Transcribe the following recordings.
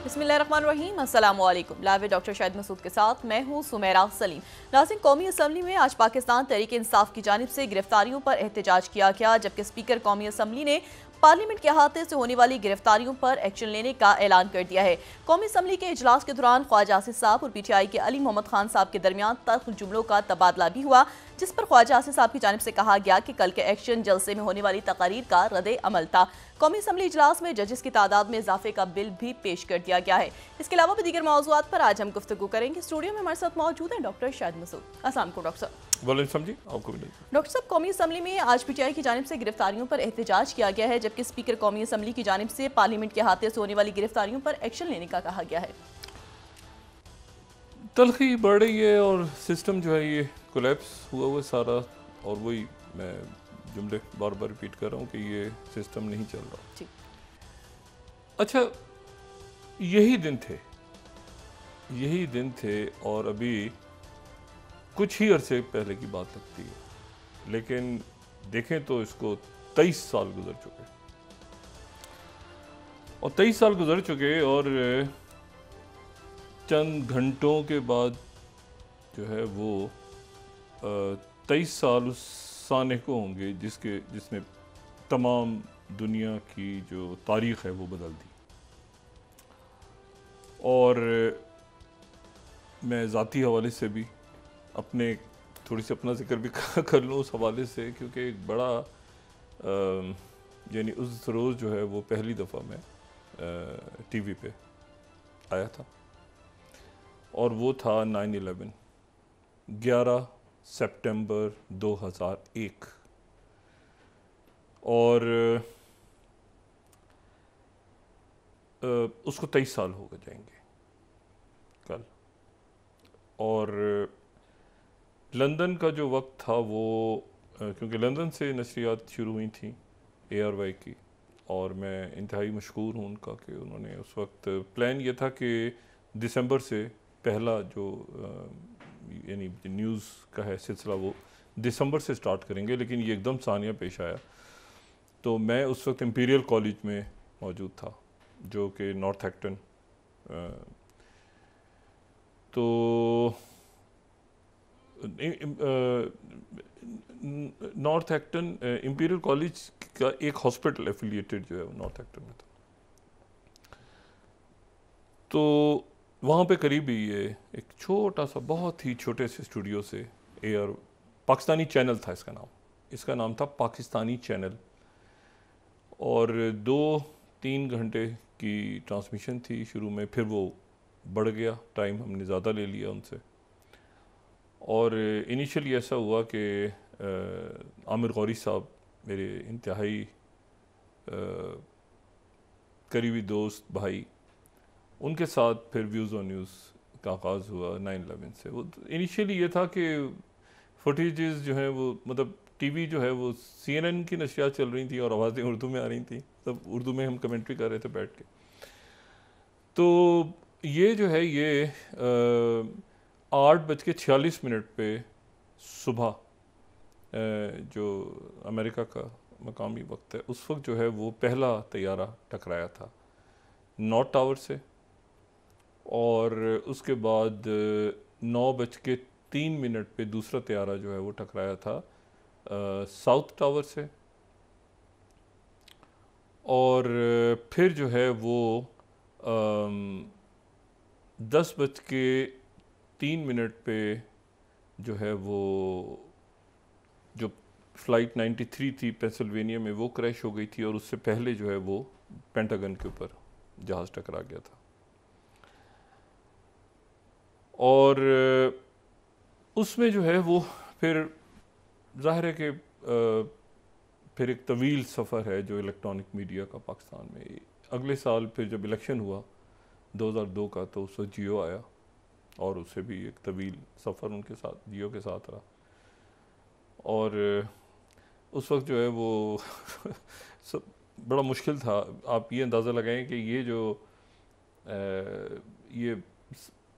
बिस्मिल्लाहिर्रहमानिर्रहीम, अस्सलाम वालेकुम। लाइव डॉक्टर शाहिद मसूद के साथ मैं हूँ सुमेरा सलीम। नाज़रीन, कौमी असम्बली में आज पाकिस्तान तहरीक इंसाफ की जानिब से गिरफ्तारियों पर एहतजाज किया गया, जबकि स्पीकर कौमी असम्बली ने पार्लियामेंट के अहाते से होने वाली गिरफ्तारियों पर एक्शन लेने का ऐलान कर दिया है। कौमी असम्बली के इजलास के दौरान ख्वाजा आसिफ साहब और PTI के अली मोहम्मद खान साहब के दरमियान तल्ख जुमलों का तबादला भी हुआ, जिस पर ख्वाजा आसिफ साहब की जानिब से कहा गया कि कल के एक्शन जलसे में होने वाली तकारीर का रद्द अमल था। कौमी असम्बली इजलास में जजेस की तादाद में इजाफे का बिल भी पेश कर दिया गया है। इसके अलावा भी दीगर मौज़ूआत पर आज हम गुफ्तगू करेंगे। स्टूडियो में हमारे साथ मौजूद हैं डॉक्टर शाहिद मसूद। अस्सलाम वालेकुम डॉक्टर साहब। डॉक्टर साहब, कौमी असम्बली में आज PTI की जानिब से गिरफ्तारियों पर एहतजाज किया गया है, जबकि स्पीकर कौमी असम्बली की जानिब से पार्लियामेंट के अहाते से होने वाली गिरफ्तारियों पर एक्शन लेने का कहा गया है। तलखी बढ़ रही है और सिस्टम जो है ये कोलैप्स हुआ हुआ सारा, और वही मैं जुमले बार बार रिपीट कर रहा हूँ कि ये सिस्टम नहीं चल रहा। अच्छा, यही दिन थे और अभी कुछ ही अरसे पहले की बात लगती है, लेकिन देखें तो इसको 23 साल गुजर चुके, और 23 साल गुजर चुके और चंद घंटों के बाद जो है वो 23 साल उस साने को होंगे जिसने तमाम दुनिया की जो तारीख़ है वो बदल दी। और मैं ज़ाती हवाले से भी थोड़ी सी अपना जिक्र भी कर लूँ उस हवाले से, क्योंकि एक बड़ा यानी उस रोज़ जो है वो पहली दफ़ा मैं TV पे आया था, और वो था 9/11, 11 सितंबर 2001, और उसको 23 साल हो गए जाएंगे कल। और लंदन का जो वक्त था वो क्योंकि लंदन से नशरियात शुरू हुई थी ARY की, और मैं इंतहाई मशकूर हूँ उनका कि उन्होंने उस वक्त प्लान ये था कि दिसंबर से पहला जो यानी न्यूज़ का है सिलसिला वो दिसंबर से स्टार्ट करेंगे, लेकिन ये एकदम सानिया पेश आया। तो मैं उस वक्त इंपीरियल कॉलेज में मौजूद था जो कि नॉर्थ एक्टन, तो नॉर्थ एक्टन इंपीरियल कॉलेज का एक हॉस्पिटल एफिलिएटेड जो है वो नॉर्थ एक्टन में था। तो वहाँ पे करीब ही ये एक छोटा सा बहुत ही छोटे से स्टूडियो से पाकिस्तानी चैनल था, इसका नाम था पाकिस्तानी चैनल, और 2-3 घंटे की ट्रांसमिशन थी शुरू में, फिर वो बढ़ गया, टाइम हमने ज़्यादा ले लिया उनसे। और इनिशियली ऐसा हुआ कि आमिर गौरी साहब मेरे इंतहाई करीबी दोस्त भाई, उनके साथ फिर व्यूज़ ऑन न्यूज़ का आगाज़ हुआ 9/11 से। वो इनिशियली ये था कि फुटेजेस जो हैं वो मतलब TV जो है वो CNN की नशियात चल रही थी और आवाज़ें उर्दू में आ रही थी, तब उर्दू में हम कमेंट्री कर रहे थे बैठ के। तो ये जो है ये 8:46 पे सुबह जो अमेरिका का मकामी वक्त है उस वक्त जो है वो पहला तैयारा टकराया था नॉर्थ टावर से, और उसके बाद 9:03 पे दूसरा तैयारा जो है वो टकराया था साउथ टावर से, और फिर जो है वो 10:03 पे जो है वो जो फ़्लाइट 93 थी पेंसिल्वेनिया में वो क्रैश हो गई थी, और उससे पहले जो है वो पेंटागन के ऊपर जहाज़ टकरा गया था। और उसमें जो है वो फिर ज़ाहिर है कि फिर एक तवील सफ़र है जो इलेक्ट्रॉनिक मीडिया का पाकिस्तान में। अगले साल फिर जब इलेक्शन हुआ 2002 का, तो उस वक्त जियो आया, और उससे भी एक तवील सफ़र उनके साथ जियो के साथ रहा, और उस वक्त जो है वो बड़ा मुश्किल था। आप ये अंदाज़ा लगाएं कि ये जो ये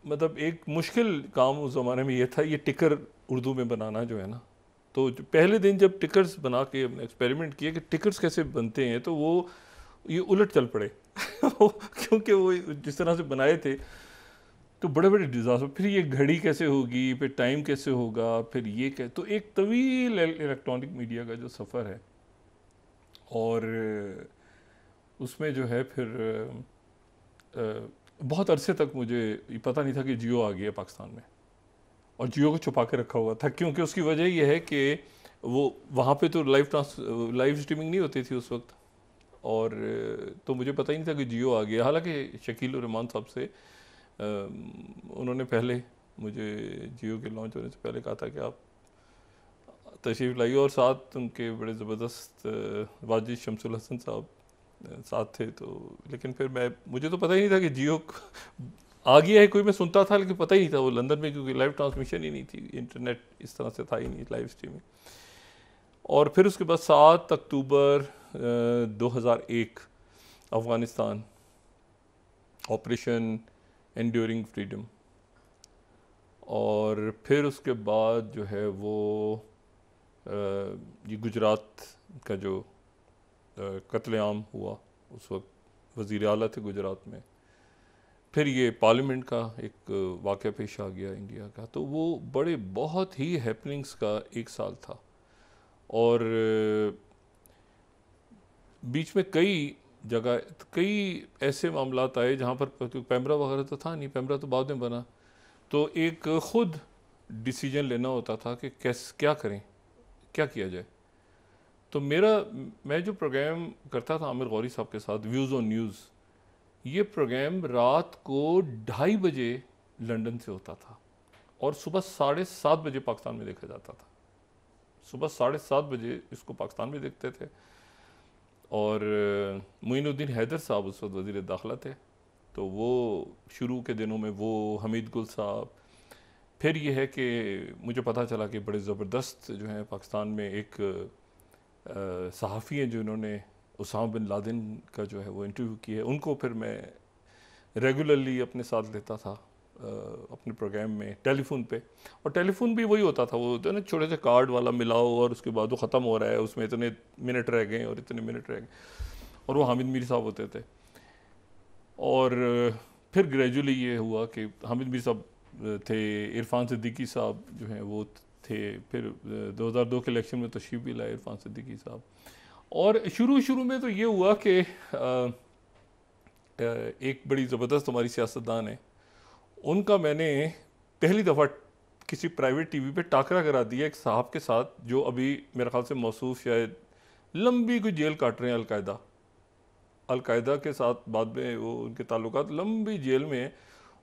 मतलब एक मुश्किल काम उस ज़माने में ये था, ये टिकर उर्दू में बनाना जो है ना। तो पहले दिन जब टिकर्स बना के एक्सपेरिमेंट किए कि टिकर्स कैसे बनते हैं, तो वो ये उलट चल पड़े क्योंकि वो जिस तरह से बनाए थे तो बड़े बड़े डिज़ास्टर, फिर ये घड़ी कैसे होगी, फिर टाइम कैसे होगा, फिर ये तो एक तवील इलेक्ट्रॉनिक मीडिया का जो सफ़र है, और उसमें जो है फिर बहुत अरसे तक मुझे पता नहीं था कि जियो आ गया पाकिस्तान में, और जियो को छुपा के रखा हुआ था, क्योंकि उसकी वजह ये है कि वो वहाँ पे तो लाइव स्ट्रीमिंग नहीं होती थी उस वक्त, और तो मुझे पता ही नहीं था कि जियो आ गया। हालांकि शकील और रहमान साहब से उन्होंने पहले मुझे जियो के लॉन्च होने से पहले कहा था कि आप तशरीफ़ लाइए, और साथ उनके बड़े ज़बरदस्त वाजिद शमसुल हसन साहब साथ थे। तो लेकिन फिर मुझे तो पता ही नहीं था कि जियो आ गया है, कोई मैं सुनता था लेकिन पता ही नहीं था वो लंदन में, क्योंकि लाइव ट्रांसमिशन ही नहीं थी, इंटरनेट इस तरह से था ही नहीं, लाइव स्ट्रीमिंग। और फिर उसके बाद 7 अक्टूबर 2001 अफ़गानिस्तान, ऑपरेशन एंड्यूरिंग फ्रीडम, और फिर उसके बाद जो है वो ये गुजरात का जो कत्लेआम हुआ, उस वक्त वज़ीर आला थे गुजरात में, फिर ये पार्लियामेंट का एक वाक़या पेश आ गया इंडिया का। तो वो बड़े बहुत ही हैपनिंग्स का एक साल था, और बीच में कई जगह कई ऐसे मामलात आए जहाँ पर पैमरा वगैरह तो था नहीं, पैमरा तो बाद में बना, तो एक ख़ुद डिसीजन लेना होता था कि क्या करें, क्या किया जाए। तो मैं जो प्रोग्राम करता था आमिर गौरी साहब के साथ, व्यूज़ ऑन न्यूज़, ये प्रोग्राम रात को 2:30 बजे लंदन से होता था, और सुबह 7:30 बजे पाकिस्तान में देखा जाता था। सुबह 7:30 बजे इसको पाकिस्तान में देखते थे, और मोइनुद्दीन हैदर साहब उस वक्त वज़ीर दाखिला थे, तो वो शुरू के दिनों में वो, हमीद गुल साहब। फिर ये है कि मुझे पता चला कि बड़े ज़बरदस्त जो है पाकिस्तान में एक सहाफ़ी हैं जिन्होंने उसामा बिन लादेन का जो है वो इंटरव्यू किया है, उनको फिर मैं रेगुलरली अपने साथ लेता था अपने प्रोग्राम में टेलीफोन पे। और टेलीफोन भी वही होता था, वो ना छोटे से कार्ड वाला मिलाओ और उसके बाद वो ख़त्म हो रहा है, उसमें इतने मिनट रह गए और इतने मिनट रह गए, और वो हामिद मीर साहब होते थे। और फिर ग्रेजुअली ये हुआ कि हामिद मीर साहब थे, इरफान सिद्दीकी साहब जो हैं वो थे, फिर 2002 के इलेक्शन में तशरीफ़ भी लाए इरफान सिद्दीकी साहब। और शुरू में तो ये हुआ कि एक बड़ी ज़बरदस्त हमारी सियासतदान है, उनका मैंने पहली दफ़ा किसी प्राइवेट टीवी पे टाकरा करा दिया एक साहब के साथ, जो अभी मेरे ख्याल से मौसूफ शायद लंबी कोई जेल काट रहे हैं अलकायदा के साथ, बाद में वो उनके ताल्लुकात लंबी जेल में है।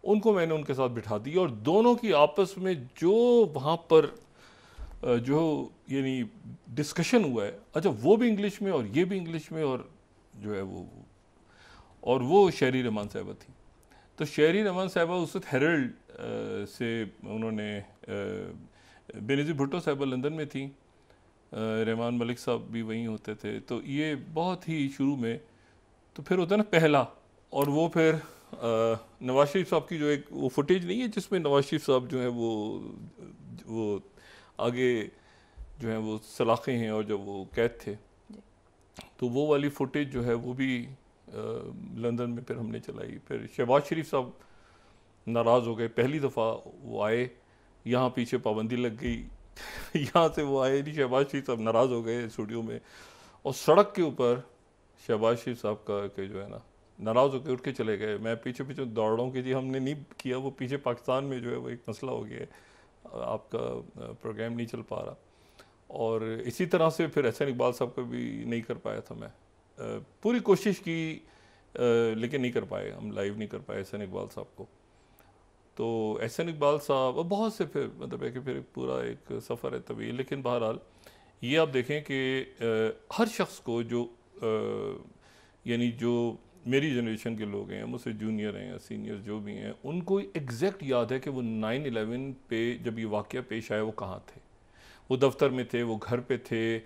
उनको मैंने उनके साथ बिठा दिया, और दोनों की आपस में जो वहाँ पर जो यानी डिस्कशन हुआ है, अच्छा वो भी इंग्लिश में और ये भी इंग्लिश में, और जो है वो शहरी रहमान साहिबा थी। तो शहरी रहमान साहिबा उस वक्त हेरल्ड से उन्होंने बेनज़ीर भुट्टो साहिबा लंदन में थी, रहमान मलिक साहब भी वहीं होते थे। तो ये बहुत ही शुरू में, तो फिर होता है ना पहला, और वो फिर नवाज शरीफ साहब की जो एक वो फुटेज नहीं है जिसमें नवाज शरीफ साहब जो है वो आगे जो है वो सलाखें हैं और जब वो कैद थे, तो वो वाली फुटेज जो है वो भी लंदन में फिर हमने चलाई। फिर शहबाज शरीफ साहब नाराज़ हो गए, पहली दफ़ा वो आए, यहाँ पीछे पाबंदी लग गई यहाँ से वो आए नहीं, शहबाज शरीफ साहब नाराज़ हो गए स्टूडियो में, और सड़क के ऊपर शहबाज शरीफ साहब का के जो है ना नाराज़ होकर उठ के चले गए। मैं पीछे दौड़ रहा हूँ कि जी हमने नहीं किया, वो पीछे पाकिस्तान में जो है वो एक मसला हो गया है, आपका प्रोग्राम नहीं चल पा रहा। और इसी तरह से फिर एहसन इकबाल साहब को भी नहीं कर पाया था मैं, पूरी कोशिश की लेकिन नहीं कर पाए, हम लाइव नहीं कर पाए एहसन इकबाल साहब को। तो एहसन इकबाल साहब और बहुत से फिर मतलब है कि फिर पूरा एक सफ़र है तवील। लेकिन बहरहाल ये आप देखें कि हर शख्स को जो यानी जो मेरी जनरेशन के लोग हैं, मुझसे जूनियर हैं या सीनियर जो भी हैं, उनको एग्जैक्ट याद है कि वो 9/11 पे जब ये वाक़या पेश आया वो कहाँ थे, वो दफ्तर में थे, वो घर पे थे,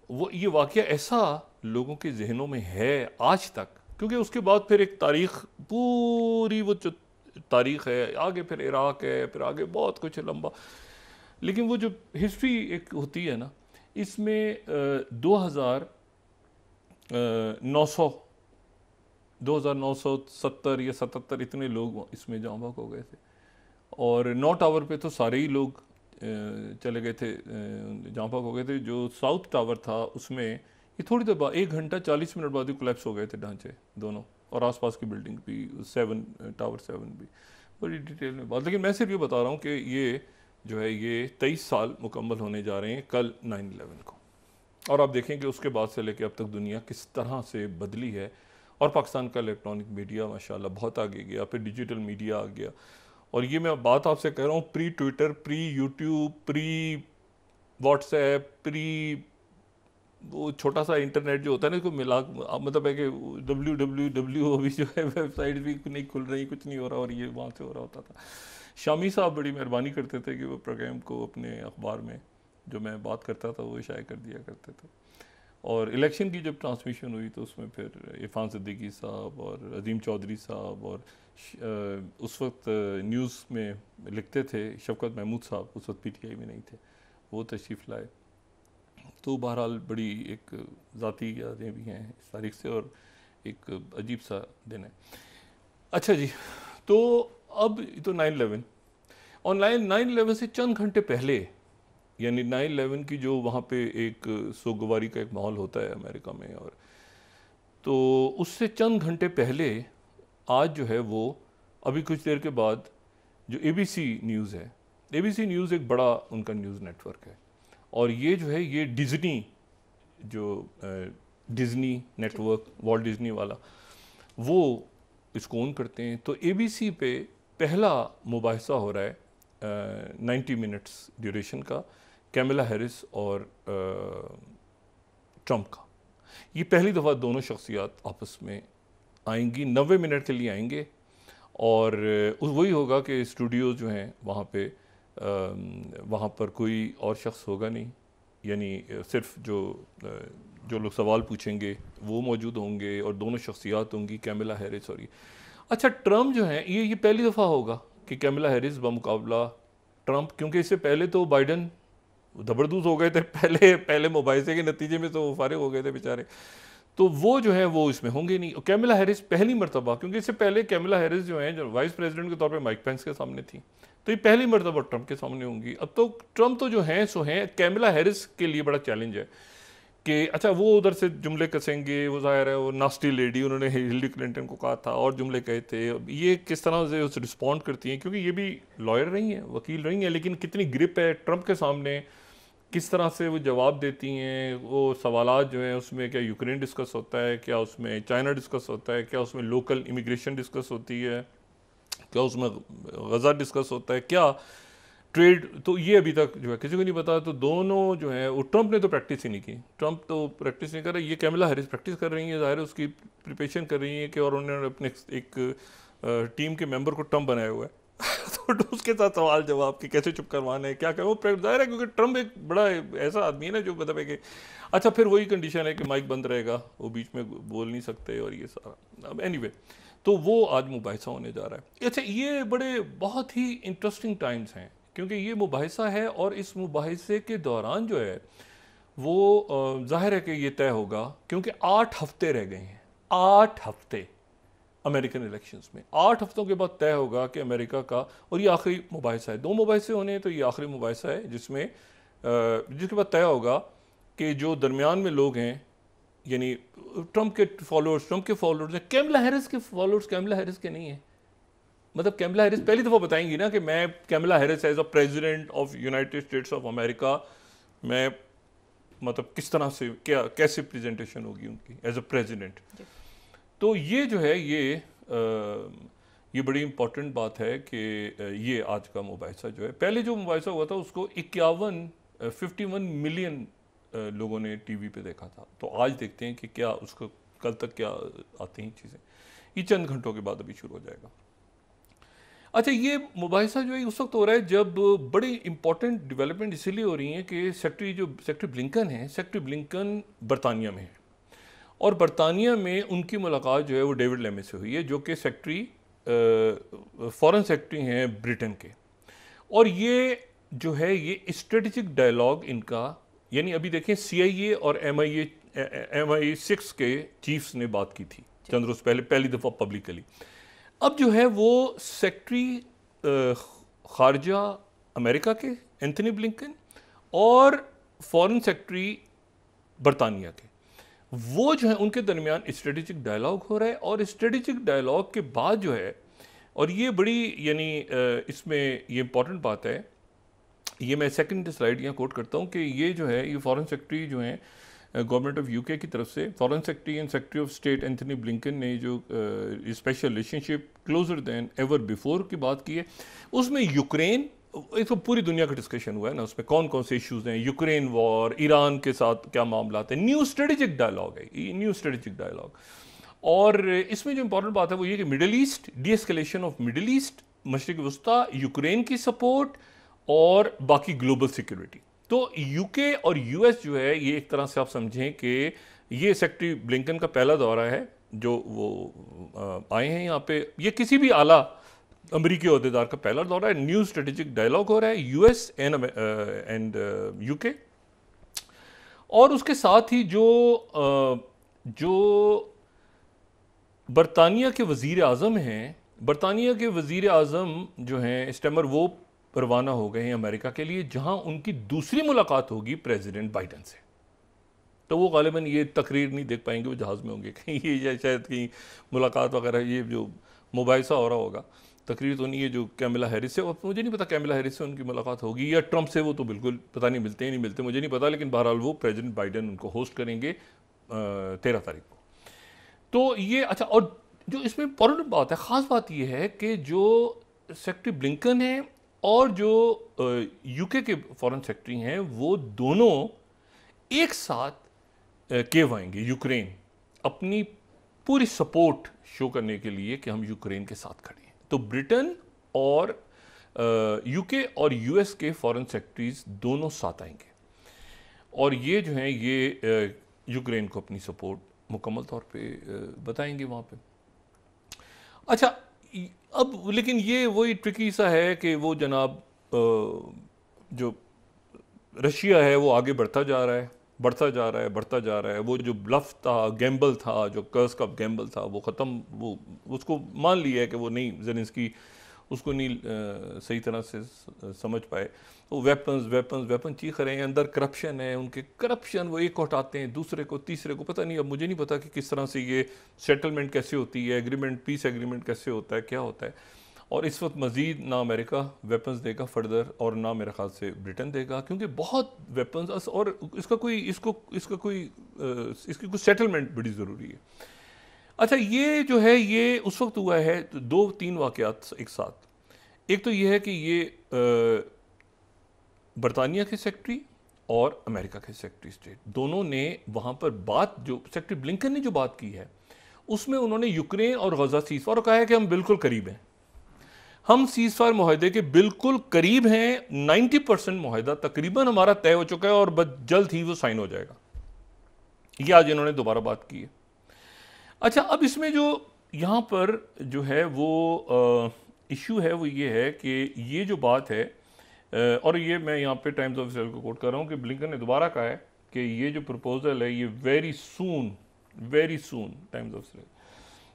वो ये वाक़या ऐसा लोगों के जहनों में है आज तक, क्योंकि उसके बाद फिर एक तारीख़ पूरी वो जो तारीख़ है, आगे फिर इराक़ है, फिर आगे बहुत कुछ लंबा, लेकिन वो जो हिस्ट्री एक होती है ना, इसमें 2900 2970 या 77 इतने लोग इसमें जाँ बाग हो गए थे। और 9 टावर पे तो सारे ही लोग चले गए थे, जाँ बाग हो गए थे। जो साउथ टावर था उसमें ये थोड़ी देर बाद 1 घंटा 40 मिनट बाद ही कोलैप्स हो गए थे ढांचे दोनों, और आसपास की बिल्डिंग भी, टावर 7 भी। बड़ी डिटेल में बात, लेकिन मैं सिर्फ ये बता रहा हूँ कि ये जो है ये 23 साल मुकम्मल होने जा रहे हैं कल 9/11 को। और आप देखें कि उसके बाद से लेकर अब तक दुनिया किस तरह से बदली है, और पाकिस्तान का इलेक्ट्रॉनिक मीडिया माशाल्लाह बहुत आगे गया, फिर डिजिटल मीडिया आ गया। और ये मैं बात आपसे कह रहा हूँ pre Twitter, pre YouTube, pre WhatsApp, pre वो छोटा सा इंटरनेट जो होता है ना, इसको मिला मतलब है कि www अभी जो है वेबसाइट भी नहीं खुल रही, कुछ नहीं हो रहा, और ये वहाँ से हो रहा होता था। शामी साहब बड़ी मेहरबानी करते थे कि वो प्रोग्राम को अपने अखबार में जो मैं बात करता था वो शाये कर दिया करते थे। और इलेक्शन की जब ट्रांसमिशन हुई तो उसमें फिर इरफान सिद्दीकी साहब और अजीम चौधरी साहब, और उस वक्त न्यूज़ में लिखते थे शफकत महमूद साहब, उस वक्त PTI में नहीं थे, वो तशरीफ़ लाए। तो बहरहाल बड़ी एक ज़ाती यादें भी हैं इस तारीख से, और एक अजीब सा दिन है। अच्छा जी, तो अब तो 9/11, और 9/11 से चंद घंटे पहले, यानी 9/11 की जो वहाँ पे एक सोगवारी का एक माहौल होता है अमेरिका में, और तो उससे चंद घंटे पहले आज जो है वो अभी कुछ देर के बाद जो ABC न्यूज़ है, ABC न्यूज़ एक बड़ा उनका न्यूज़ नेटवर्क है, और ये जो है ये डिज़नी जो डिज़नी नेटवर्क, वॉल्ट डिज़नी वाला, वो इसको ओन करते हैं। तो ABC पे पहला मुबाहिसा हो रहा है 90 मिनट्स ड्यूरेशन का, कैमला हैरिस और ट्रंप का। ये पहली दफ़ा दोनों शख्सियात आपस में आएंगी, 90 मिनट के लिए आएंगे, और वही होगा कि स्टूडियो जो हैं वहाँ पे वहाँ पर कोई और शख्स होगा नहीं, यानी सिर्फ जो लोग सवाल पूछेंगे वो मौजूद होंगे, और दोनों शख्सियात होंगी, कैमला हैरिस और ये। अच्छा, ट्रंप जो है ये पहली दफ़ा होगा कि कैमला हैरिस बमुकाबला ट्रंप, क्योंकि इससे पहले तो बाइडन जबरदस्त हो गए थे पहले मुबाहिसे के नतीजे में, तो वो फारिग हो गए थे बेचारे। तो वो जो है वो इसमें होंगे नहीं। कैमला हैरिस पहली मरतबा, क्योंकि इससे पहले कैमला हैरिस जो है जो वाइस प्रेसिडेंट के तौर पे माइक पेंस के सामने थी, तो ये पहली मरतबा ट्रंप के सामने होंगी। अब तो ट्रंप तो जो हैं सो हैं, कैमला हैरिस के लिए बड़ा चैलेंज है कि अच्छा वो उधर से जुमले कसेंगे, वो ज़ाहिर है वो नास्टी लेडी, उन्होंने हिलरी क्लिंटन को कहा था और जुमले कहे थे, ये किस तरह से उस रिस्पॉन्ड करती हैं, क्योंकि ये भी लॉयर रही हैं, वकील रही हैं, लेकिन कितनी ग्रिप है ट्रंप के सामने, किस तरह से वो जवाब देती हैं। वो सवालात जो हैं उसमें क्या यूक्रेन डिस्कस होता है, क्या उसमें चाइना डिस्कस होता है, क्या उसमें लोकल इमिग्रेशन डिस्कस होती है, क्या उसमें गज़ा डिस्कस होता है, क्या ट्रेड, तो ये अभी तक जो है किसी को नहीं पता। तो दोनों जो है वो, ट्रंप ने तो प्रैक्टिस ही नहीं की, ट्रंप तो प्रैक्टिस नहीं कर रहा, ये कैमला हैरिस प्रैक्टिस कर रही है, ज़ाहिर है उसकी प्रिपरेशन कर रही है कि, और उन्होंने अपने एक टीम के मेंबर को ट्रंप बनाया हुआ है तो उसके साथ सवाल जवाब कि कैसे चुप करवाना है, क्या करें, वो ज़ाहिर है क्योंकि ट्रंप एक बड़ा ऐसा आदमी है ना जो मतलब है कि अच्छा फिर वही कंडीशन है कि माइक बंद रहेगा, वो बीच में बोल नहीं सकते, और ये सारा। अब एनीवे, तो वो आज मुबाहिसा होने जा रहा है। अच्छा, ये बड़े बहुत ही इंटरेस्टिंग टाइम्स हैं, क्योंकि ये मुबाहिसा है, और इस मुबाहिसे के दौरान जो है वो ज़ाहिर है कि ये तय होगा, क्योंकि 8 हफ्ते रह गए हैं, 8 हफ्ते अमेरिकन इलेक्शंस में, 8 हफ्तों के बाद तय होगा कि अमेरिका का, और ये आखिरी मुबाहिसा है, 2 मुबाहिसे होने हैं, तो ये आखिरी मुबाहिसा है जिसमें जिसके बाद तय होगा कि जो दरमियान में लोग हैं, यानी ट्रंप के फॉलोअर्स हैं, कैमला हैरिस के फॉलोअर्स कैमला हैरिस के नहीं हैं। मतलब कैमला हैरिस पहली दफ़ा बताएंगी ना कि मैं Kamala Harris as a president of United States of America, मैं मतलब किस तरह से क्या कैसे प्रेजेंटेशन होगी उनकी एज अ प्रेसिडेंट। तो ये जो है ये बड़ी इंपॉर्टेंट बात है कि ये आज का मुबाहिसा जो है, पहले जो मुबाहिसा हुआ था उसको 51 मिलियन लोगों ने टीवी पे देखा था। तो आज देखते हैं कि क्या उसको कल तक क्या आती हैं चीज़ें, ये चंद घंटों के बाद अभी शुरू हो जाएगा। अच्छा, ये मुबाहिसा जो है उस वक्त हो रहा है जब बड़ी इंपॉर्टेंट डेवलपमेंट इसीलिए हो रही है कि सेक्रेटरी ब्लिंकन है, सेक्रेटरी ब्लिंकन बरतानिया में है, और बरतानिया में उनकी मुलाकात जो है वो डेविड लेमे से हुई है, जो कि फॉरेन सेक्रेटरी हैं ब्रिटेन के। और ये जो है ये स्ट्रेटेजिक डायलॉग इनका, यानी अभी देखें CIA और MI6 के चीफ्स ने बात की थी चंद रोज पहले पहली दफ़ा पब्लिकली। अब जो है वो सेक्रेटरी खारजा अमेरिका के एंथनी ब्लिंकन और फॉरेन सेक्रेटरी बरतानिया के, वो जो है उनके दरमियान स्ट्रेटेजिक डायलॉग हो रहा है। और स्ट्रेटेजिक डायलॉग के बाद जो है, और ये बड़ी यानी इसमें ये इंपॉर्टेंट बात है, ये मैं सेकंड स्लाइड यहाँ कोट करता हूँ कि ये जो है ये फॉरेन सेक्रेटरी जो हैं गवर्नमेंट ऑफ यूके की तरफ से, foreign secretary and secretary of state Anthony Blinken ने जो special relationship closure then ever before की बात की है, उसमें यूक्रेन, इसको पूरी दुनिया का डिस्कशन हुआ है ना, उसमें कौन कौन से इश्यूज हैं, यूक्रेन वॉर, ईरान के साथ क्या मामला हैं, न्यू स्ट्रेटेजिक डायलॉग है ये, न्यू स्ट्रेटेजिक डायलॉग। और इसमें जो इंपॉर्टेंट बात है वो ये कि Middle East, deescalation of Middle East, मशरिक वस्ता, यूक्रेन की सपोर्ट और बाकी ग्लोबल सिक्योरिटी। तो यूके और यूएस जो है ये एक तरह से आप समझें कि ये सेक्रेटरी ब्लिंकन का पहला दौरा है जो वो आए हैं यहाँ पे, ये किसी भी आला अमरीकी अहदेदार का पहला दौरा है। न्यू स्ट्रेटेजिक डायलॉग हो रहा है यूएस एंड यूके। और उसके साथ ही जो बरतानिया के वज़ीर आज़म हैं, बरतानिया के वज़ीर आज़म जो हैं स्टेमर, वो रवाना हो गए हैं अमेरिका के लिए, जहां उनकी दूसरी मुलाकात होगी प्रेसिडेंट बाइडन से। तो वो गालिबन ये तकरीर नहीं देख पाएंगे, वो जहाज़ में होंगे कहीं, ये शायद कहीं मुलाकात वगैरह, ये जो मुबाहिसा हो रहा होगा, तकरीर तो नहीं है जो कैमिला हैरिस से, मुझे नहीं पता कैमिला हैरिस से उनकी मुलाकात होगी या ट्रंप से, वो तो बिल्कुल पता नहीं, मिलते ही नहीं मिलते, मुझे नहीं पता। लेकिन बहरहाल वो प्रेसिडेंट बाइडन उनको होस्ट करेंगे 13 तारीख को। तो ये अच्छा, और जो इसमें इंपॉर्टेंट बात है, ख़ास बात ये है कि जो सेक्रेटरी ब्लिंकन है और जो यूके के फॉरेन सेक्रेटरी हैं, वो दोनों एक साथ केव आएंगे यूक्रेन, अपनी पूरी सपोर्ट शो करने के लिए कि हम यूक्रेन के साथ खड़े हैं। तो ब्रिटेन और यूके और यूएस के फॉरेन सेक्रेटरीज दोनों साथ आएंगे और ये जो हैं ये यूक्रेन को अपनी सपोर्ट मुकम्मल तौर पे बताएंगे वहाँ पे। अच्छा, अब लेकिन ये वही ट्रिकी सा है कि वो जनाब जो रशिया है वो आगे बढ़ता जा रहा है। वो जो ब्लफ था, गैम्बल था, जो कर्स का गैम्बल था, वो ख़त्म, वो उसको मान लिया है कि वो नहीं, ज़ेलेंस्की उसको नहीं सही तरह से समझ पाए। वो वेपन्स चीख रहे हैं, अंदर करप्शन है, उनके करप्शन, वो एक को हटाते हैं दूसरे को, तीसरे को, पता नहीं, अब मुझे नहीं पता कि किस तरह से ये सेटलमेंट कैसे होती है, एग्रीमेंट, पीस एग्रीमेंट कैसे होता है, क्या होता है। और इस वक्त मज़ीद ना अमेरिका वेपन्स देगा फर्दर और ना मेरे ख्याल से ब्रिटेन देगा, क्योंकि बहुत वेपन्स, और इसकी कोई सेटलमेंट बड़ी ज़रूरी है। अच्छा, ये जो है ये उस वक्त हुआ है, तो 2-3 वाक़यात एक साथ। एक तो ये है कि ये बरतानिया के सेक्रेटरी और अमेरिका के सेक्रेटरी स्टेट दोनों ने वहाँ पर बात, जो सेक्रेटरी ब्लिंकन ने जो बात की है उसमें उन्होंने यूक्रेन और गजा सीज़फायर, और कहा है कि हम बिल्कुल करीब हैं, हम सीज़फायर मुआहदे के बिल्कुल करीब हैं, 90% मुआहदा तकरीबन हमारा तय हो चुका है और बस जल्द ही वो साइन हो जाएगा। ये आज इन्होंने दोबारा बात की है। अच्छा, अब इसमें जो यहाँ पर जो है वो इशू है वो ये है कि ये जो बात है, और ये मैं यहाँ पे टाइम्स ऑफ इसराइल को कोट कर रहा हूँ कि ब्लिंकन ने दोबारा कहा है कि ये जो प्रपोजल है ये very soon times of Israel.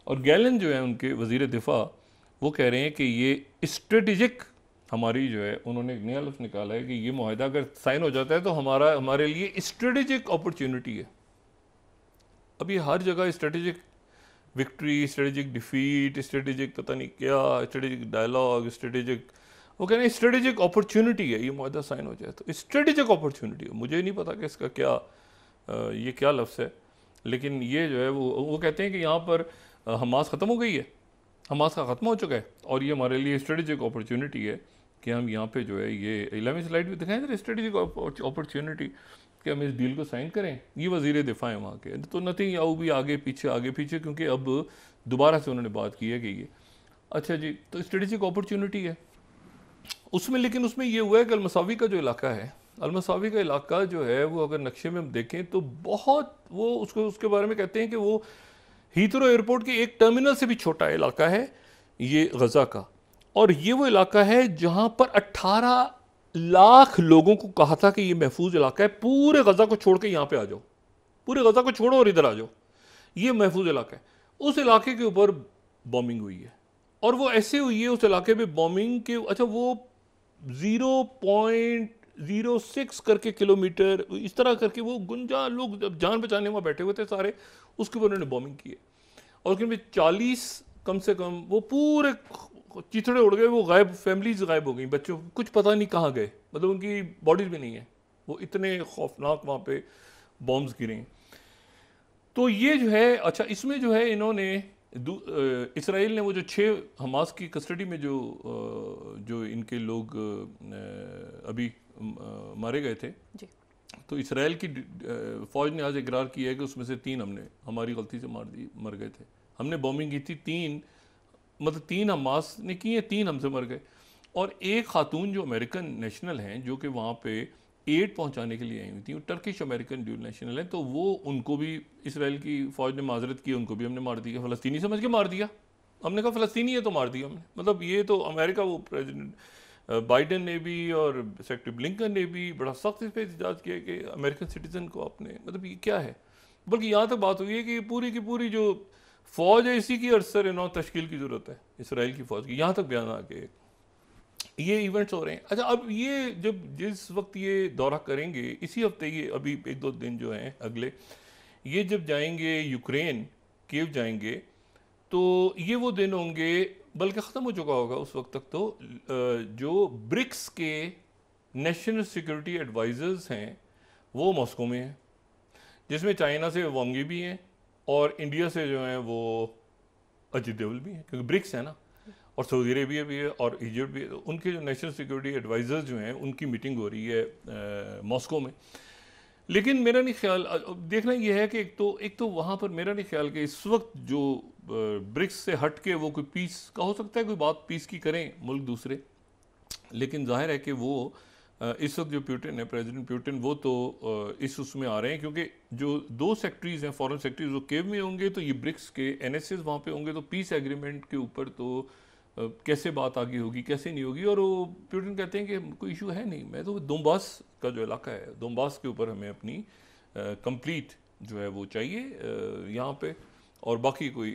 और गैलन जो है उनके वज़ीर दिफा, वो कह रहे हैं कि ये स्ट्रेटेजिक हमारी जो है, उन्होंने एक नया लफ्ज़ निकाला है कि ये मुआहदा अगर साइन हो जाता है तो हमारे लिए स्ट्रेटेजिक अपॉर्चुनिटी है। अब ये हर जगह strategic victory, strategic defeat, strategic पता नहीं क्या, स्ट्रेटेजिक डायलॉग, स्ट्रेटेजिक, वो कह रहे हैं स्ट्रेटेजिक अपॉर्चुनिटी है, ये मुआहदा साइन हो जाए तो स्ट्रेटेजिक अपॉर्चुनिटी है। मुझे नहीं पता कि इसका क्या ये क्या लफ्ज़ है, लेकिन ये जो है वो कहते हैं कि यहाँ पर हमास ख़त्म हो गई है, हमास का ख़त्म हो चुका है और ये हमारे लिए स्ट्रेटेजिक अपॉर्चुनिटी है कि हम यहाँ पे जो है ये 11वीं स्लाइड भी दिखाएं जरा, स्ट्रेटेजिक अपॉर्चुनिटी कि हम इस डील को साइन करें। ये वज़ीर दिफा है वहाँ के, तो नथिंग आऊ भी आगे पीछे, क्योंकि अब दोबारा से उन्होंने बात की है कि ये अच्छा जी, तो स्ट्रेटेजिक अपॉर्चुनिटी है उसमें। लेकिन उसमें ये हुआ है कि अलमसावी का जो इलाका है, अलमसावी का इलाका जो है वो अगर नक्शे में हम देखें तो बहुत, वो उसके बारे में कहते हैं कि वो हीथ्रो एयरपोर्ट के एक टर्मिनल से भी छोटा इलाका है ये गजा का। और ये वो इलाका है जहां पर 18 लाख लोगों को कहा था कि ये महफूज इलाका है, पूरे गजा को छोड़ के यहाँ पे आ जाओ, पूरे गजा को छोड़ो और इधर आ जाओ, ये महफूज इलाका है। उस इलाके के ऊपर बॉम्बिंग हुई है, और वो ऐसे हुई है उस इलाके पे बॉम्बिंग के, अच्छा वो 0.06 करके किलोमीटर इस तरह करके वो गुंजा लोग जब जान बचाने वहाँ बैठे हुए थे सारे, उसके ऊपर उन्होंने बॉम्बिंग की है। और उसके 40 कम से कम वो पूरे चिथड़े उड़ गए, वो गायब, फैमिलीज गायब हो गई, बच्चों कुछ पता नहीं कहाँ गए, मतलब उनकी बॉडीज भी नहीं है, वो इतने खौफनाक वहाँ पे बॉम्ब्स गिरे। तो ये जो है, अच्छा इसमें जो है इन्होंने इसराइल ने वो जो 6 हमास की कस्टडी में जो इनके लोग अभी मारे गए थे जी। तो इसराइल की फौज ने आज इकरार किया है कि उसमें से 3 हमने हमारी गलती से मर गए थे, हमने बॉम्बिंग की थी, 3 मतलब 3 हमास ने की है, 3 हमसे मर गए। और एक खातून जो अमेरिकन नेशनल हैं जो कि वहाँ पे एड पहुँचाने के लिए आई हुई थी, वो टर्किश अमेरिकन ड्यूल नेशनल है, तो वो उनको भी इसराइल की फ़ौज ने माजरत की, उनको भी हमने मार दिया, फ़लस्तीनी समझ के मार दिया। हमने कहा फ़लस्तीनी है तो मार दिया हमने, मतलब ये तो अमेरिका, वो प्रेसिडेंट बाइडन ने भी और सेक्रेटरी ब्लिंकन ने भी बड़ा सख्त इस पर एहतजाज किया कि अमेरिकन सिटीज़न को आपने, मतलब ये क्या है। बल्कि यहाँ तक बात हुई है कि पूरी की पूरी जो फ़ौज है इसी की अरसर नौ तश्कील की ज़रूरत है इसराइल की फ़ौज की, यहाँ तक बयान आ गए, ये इवेंट्स हो रहे हैं। अच्छा अब ये जब जिस वक्त ये दौरा करेंगे इसी हफ्ते, ये अभी 1-2 दिन जो हैं अगले, ये जब जाएंगे यूक्रेन, कीव जाएंगे, तो ये वो दिन होंगे, बल्कि ख़त्म हो चुका होगा उस वक्त तक, तो जो ब्रिक्स के नेशनल सिक्योरिटी एडवाइज़र्स हैं वो मॉस्को में हैं, जिसमें चाइना से वांगी भी हैं और इंडिया से जो हैं वो अजित डोवल भी हैं, क्योंकि ब्रिक्स है ना, और सऊदी अरेबिया भी है और इजिप्ट भी है, तो उनके जो नेशनल सिक्योरिटी एडवाइज़र्स जो हैं उनकी मीटिंग हो रही है मॉस्को में। लेकिन मेरा नहीं ख्याल, देखना ये है कि एक तो वहाँ पर मेरा नहीं ख्याल कि इस वक्त जो ब्रिक्स से हट के वो कोई पीस का, हो सकता है कोई बात पीस की करें मुल्क दूसरे, लेकिन जाहिर है कि वो इस वक्त जो प्यूटिन है, प्रेसिडेंट प्यूटिन, वो तो इस उसमें आ रहे हैं, क्योंकि जो 2 सेक्रेटरीज हैं, फॉरेन सेक्रेटरीज, वो केव में होंगे, तो ये ब्रिक्स के एनएसएस वहाँ पे होंगे, तो पीस एग्रीमेंट के ऊपर तो कैसे बात आगे होगी, कैसे नहीं होगी। और वो प्यूटिन कहते हैं कि कोई इशू है नहीं, मैं तो दोनबास का जो इलाका है, दोनबास के ऊपर हमें अपनी कंप्लीट जो है वो चाहिए यहाँ पे, और बाकी कोई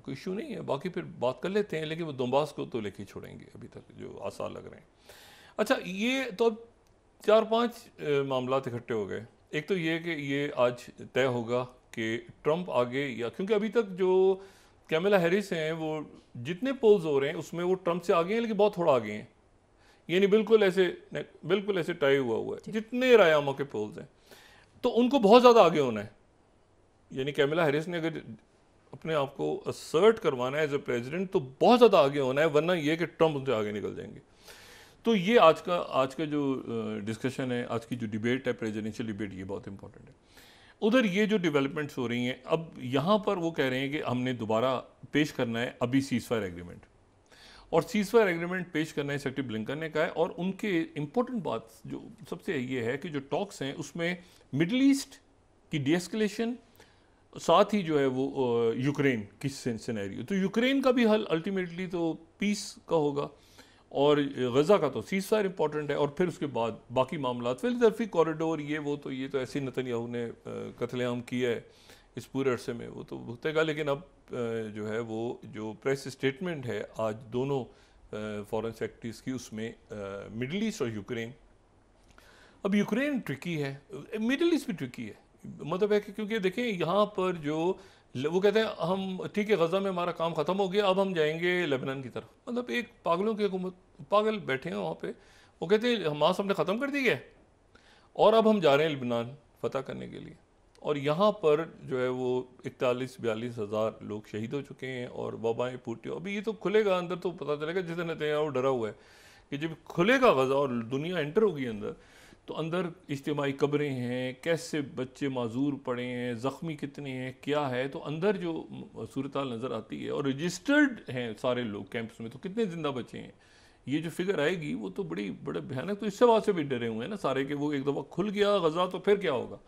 इशू नहीं है, बाकी फिर बात कर लेते हैं, लेकिन वो दोनबास को तो लेके छोड़ेंगे, अभी तक जो आसार लग रहे हैं। अच्छा ये तो अब 4-5 मामला इकट्ठे हो गए। एक तो ये कि ये आज तय होगा कि ट्रंप आगे, या क्योंकि अभी तक जो कैमला हैरिस हैं वो जितने पोल्स हो रहे हैं उसमें वो ट्रंप से आगे हैं, लेकिन बहुत थोड़ा आगे हैं, ये नहीं बिल्कुल ऐसे टाई हुआ है, जितने रायामा के पोल्स हैं, तो उनको बहुत ज़्यादा आगे होना है। यानी कैमला हैरिस ने अगर अपने आप को असर्ट करवाना है एज ए प्रेसिडेंट तो बहुत ज़्यादा आगे होना है, वरना ये कि ट्रंप उनसे आगे निकल जाएंगे। तो ये आज का जो डिस्कशन है, आज की जो डिबेट है, प्रेसिडेंशियल डिबेट, ये बहुत इंपॉर्टेंट है। उधर ये जो डेवलपमेंट्स हो रही हैं, अब यहाँ पर वो कह रहे हैं कि हमने दोबारा पेश करना है अभी सीज़फायर एग्रीमेंट, और सीज़फायर एग्रीमेंट पेश करना है, सेक्रेटरी ब्लिंकन ने कहा है। और उनके इम्पोर्टेंट बात जो सबसे ये है कि जो टॉक्स हैं उसमें मिडल ईस्ट की डीएस्केलेशन, साथ ही जो है वो यूक्रेन की सिनेरियो, तो यूक्रेन का भी हल अल्टीमेटली तो पीस का होगा, और गज़ा का तो सीज़फायर इंपॉर्टेंट है, और फिर उसके बाद बाकी मामला, फिलदल्फी कॉरिडोर, ये तो ऐसे नेतन्याहू ने कत्लेआम किया है इस पूरे अरसे में, वो तो भुगतेगा। लेकिन अब जो है वो जो प्रेस स्टेटमेंट है आज दोनों फॉरेन सेक्रेटरीज की, उसमें मिडल ईस्ट और यूक्रेन, अब यूक्रेन ट्रिकी है, मिडल ईस्ट भी ट्रिकी है, मतलब है कि क्योंकि देखें यहाँ पर जो वो कहते हैं हम ठीक है गज़ा में हमारा काम ख़त्म हो गया, अब हम जाएंगे लेबनान की तरफ, मतलब एक पागलों की हुकूमत, पागल बैठे हैं वहाँ पे, वो कहते हैं हमास हमने ख़त्म कर दी है और अब हम जा रहे हैं लेबनान फतह करने के लिए, और यहाँ पर जो है वो 41-42 हज़ार लोग शहीद हो चुके हैं और वबाएँ फूटी। अभी ये तो खुलेगा अंदर तो पता चलेगा, जिस नेतन्याहू डरा हुआ है कि जब खुलेगा गज़ा और दुनिया एंटर होगी अंदर, तो अंदर इज्तिमाई कब्रें हैं, कैसे बच्चे माजूर पड़े हैं, ज़ख्मी कितने हैं, क्या है, तो अंदर जो सूरत हाल नज़र आती है, और रजिस्टर्ड हैं सारे लोग कैंप्स में, तो कितने ज़िंदा बचे हैं, ये जो फिगर आएगी वो तो बड़े भयानक। तो इससे बात से भी डरे हुए हैं ना सारे कि वो एक दफ़ा खुल गया गज़ा तो फिर क्या होगा।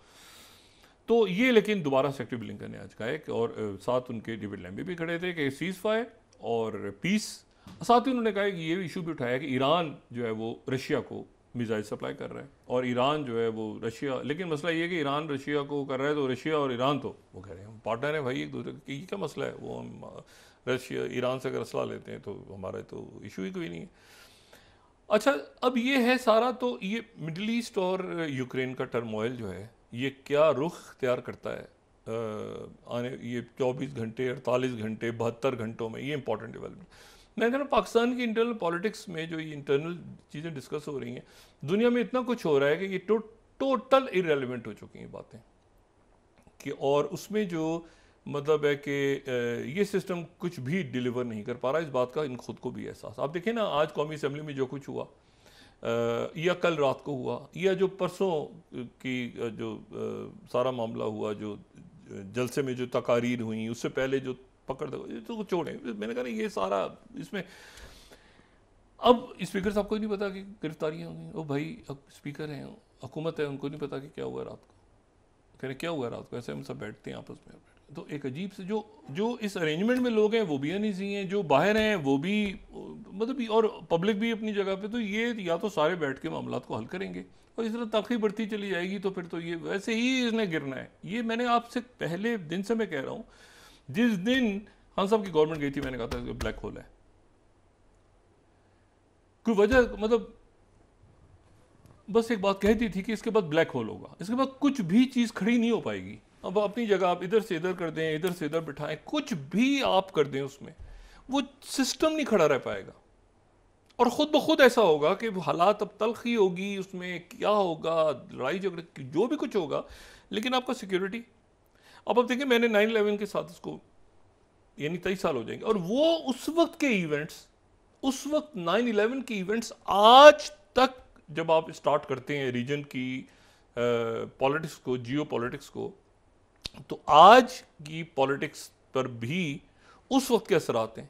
तो ये लेकिन दोबारा सेक्रेटरी ब्लिंकन ने आज कहा है कि, और साथ उनके डेविड लैम्बे भी खड़े थे कि सीज़ फायर और पीस, साथ ही उन्होंने कहा कि ये इशू भी उठाया कि ईरान जो है वो रशिया को मिसाइल सप्लाई कर रहा है, और ईरान जो है वो रशिया, लेकिन मसला ये है कि ईरान रशिया को कर रहा है, तो रशिया और ईरान तो वो कह रहे हैं हम पार्टनर हैं भाई एक दूसरे के, ये क्या मसला है, वो हम रशिया ईरान से अगर असला लेते हैं तो हमारा तो इशू ही कोई नहीं है। अच्छा, अब ये है सारा, तो ये मिडल ईस्ट और यूक्रेन का टर्मोइल जो है ये क्या रुख तैयार करता है आने ये 24 घंटे 48 घंटे 72 घंटों में, ये इंपॉर्टेंट डेवलपमेंट। मैं कह रहा हूँ पाकिस्तान की इंटरनल पॉलिटिक्स में जो ये इंटरनल चीज़ें डिस्कस हो रही हैं, दुनिया में इतना कुछ हो रहा है कि ये टोटल इरेलीवेंट हो चुकी हैं बातें कि, और उसमें जो मतलब है कि ये सिस्टम कुछ भी डिलीवर नहीं कर पा रहा, इस बात का इन खुद को भी एहसास। आप देखें ना, आज कौमी असम्बली में जो कुछ हुआ या कल रात को हुआ या जो परसों की जो सारा मामला हुआ, जो जलसे में जो तकारीर हुई, उससे पहले जो पकड़ तो छोड़े, मैंने कहा ये सारा इसमें अब स्पीकर साहब को नहीं पता कि गिरफ्तारियाँ होंगी। ओ भाई, अब स्पीकर हैं, हुकूमत है, उनको नहीं पता कि क्या हुआ रात को। कह रहे क्या हुआ रात को, ऐसे हम सब बैठते हैं आपस में। तो एक अजीब से जो इस अरेंजमेंट में लोग हैं वो भी अनईजी हैं, जो बाहर हैं वो भी मतलब, और पब्लिक भी अपनी जगह पे। तो ये या तो सारे बैठ के मामला को हल करेंगे, और इस तरह तलखी बढ़ती चली जाएगी तो फिर तो ये वैसे ही इसने गिरना है। ये मैंने आपसे पहले दिन से मैं कह रहा हूँ, जिस दिन खान साहब की गवर्नमेंट गई थी मैंने कहा था ब्लैक होल है, कोई वजह मतलब बस एक बात कह दी थी कि इसके बाद ब्लैक होल होगा, इसके बाद कुछ भी चीज़ खड़ी नहीं हो पाएगी। अब अपनी जगह आप इधर से इधर कर दें, इधर से इधर बिठाएं, कुछ भी आप कर दें उसमें, वो सिस्टम नहीं खड़ा रह पाएगा, और ख़ुद ब खुद ऐसा होगा कि हालात अब तलखी होगी, उसमें क्या होगा, लड़ाई झगड़े जो भी कुछ होगा, लेकिन आपका सिक्योरिटी। अब देखिए, मैंने 9/11 के साथ उसको यानी 23 साल हो जाएंगे, और वो उस वक्त के इवेंट्स, उस वक्त 9/11 के इवेंट्स आज तक जब आप स्टार्ट करते हैं रीजन की पॉलिटिक्स को, जियो पॉलिटिक्स को, तो आज की पॉलिटिक्स पर भी उस वक्त के असरात हैं।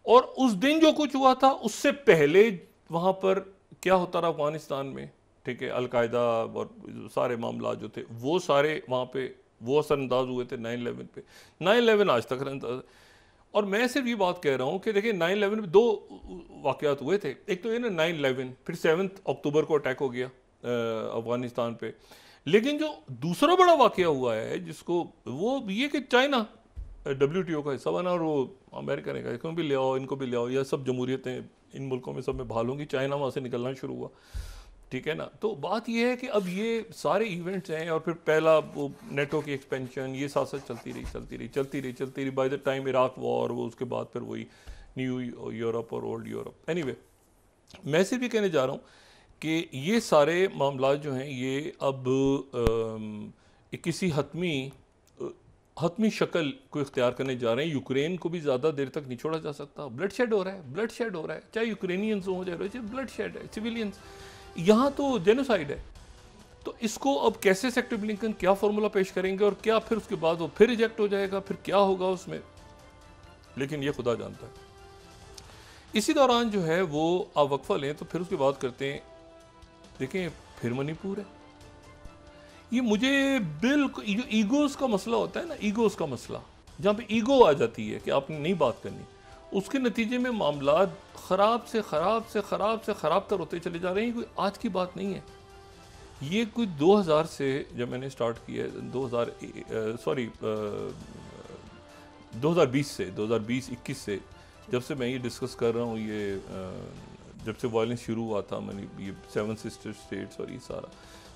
और उस दिन जो कुछ हुआ था उससे पहले वहाँ पर क्या होता रहा अफगानिस्तान में, ठीक है, अलकायदा और सारे मामला जो थे वो सारे वहाँ पे वो असरअंदाज हुए थे 9/11 पे। 9/11 आज तक असरअंदाज। और मैं सिर्फ ये बात कह रहा हूँ कि देखिए 9/11 में दो वाक़यात हुए थे। एक तो ये ना 9/11, फिर 7 अक्टूबर को अटैक हो गया अफगानिस्तान पे। लेकिन जो दूसरा बड़ा वाक़या हुआ है जिसको, वो ये कि चाइना WTO का हिस्सा बना, और वो अमेरिका ने कहा इसको भी ले आओ, इनको भी ले आओ, या सब जमहूरियतें इन मुल्कों में सब में बहाल होंगी, चाइना वहाँ से निकलना शुरू हुआ, ठीक है ना। तो बात ये है कि अब ये सारे इवेंट्स हैं, और फिर पहला वो नेटो की एक्सपेंशन, ये साथ साथ चलती रही by the time Iraq war, वो उसके बाद फिर वही न्यू यूरोप और ओल्ड यूरोप। एनीवे, मैं सिर्फ ये कहने जा रहा हूँ कि ये सारे मामला जो हैं ये अब किसी हतमी शक्ल को इख्तियार करने जा रहे हैं। यूक्रेन को भी ज़्यादा देर तक नहीं छोड़ा जा सकता। ब्लड शेड हो रहा है, चाहे यूक्रेनियंस हो जाए, ब्लड शेड है, सिविलियंस, यहाँ तो जेनोसाइड है। तो इसको अब कैसे सेक्रेटरी ब्लिंकन क्या फार्मूला पेश करेंगे, और क्या फिर उसके बाद वो फिर रिजेक्ट हो जाएगा, फिर क्या होगा उसमें, लेकिन ये खुदा जानता है। इसी दौरान जो है वो आप वक्फा लें तो फिर उसकी बात करते हैं। देखें, फिर मणिपुर है। ये मुझे बिल्कुल जो ईगोस का मसला होता है ना, ईगोस का मसला, जहाँ पे ईगो आ जाती है कि आपने नहीं बात करनी, उसके नतीजे में मामला ख़राब से ख़राब तर होते चले जा रहे हैं। कोई आज की बात नहीं है, ये कोई 2000 से जब मैंने स्टार्ट किया, 2020-21 से जब से मैं ये डिस्कस कर रहा हूँ, ये जब से वायलेंस शुरू हुआ था, मैंने ये 7 सिस्टर स्टेट्स और ये सारा,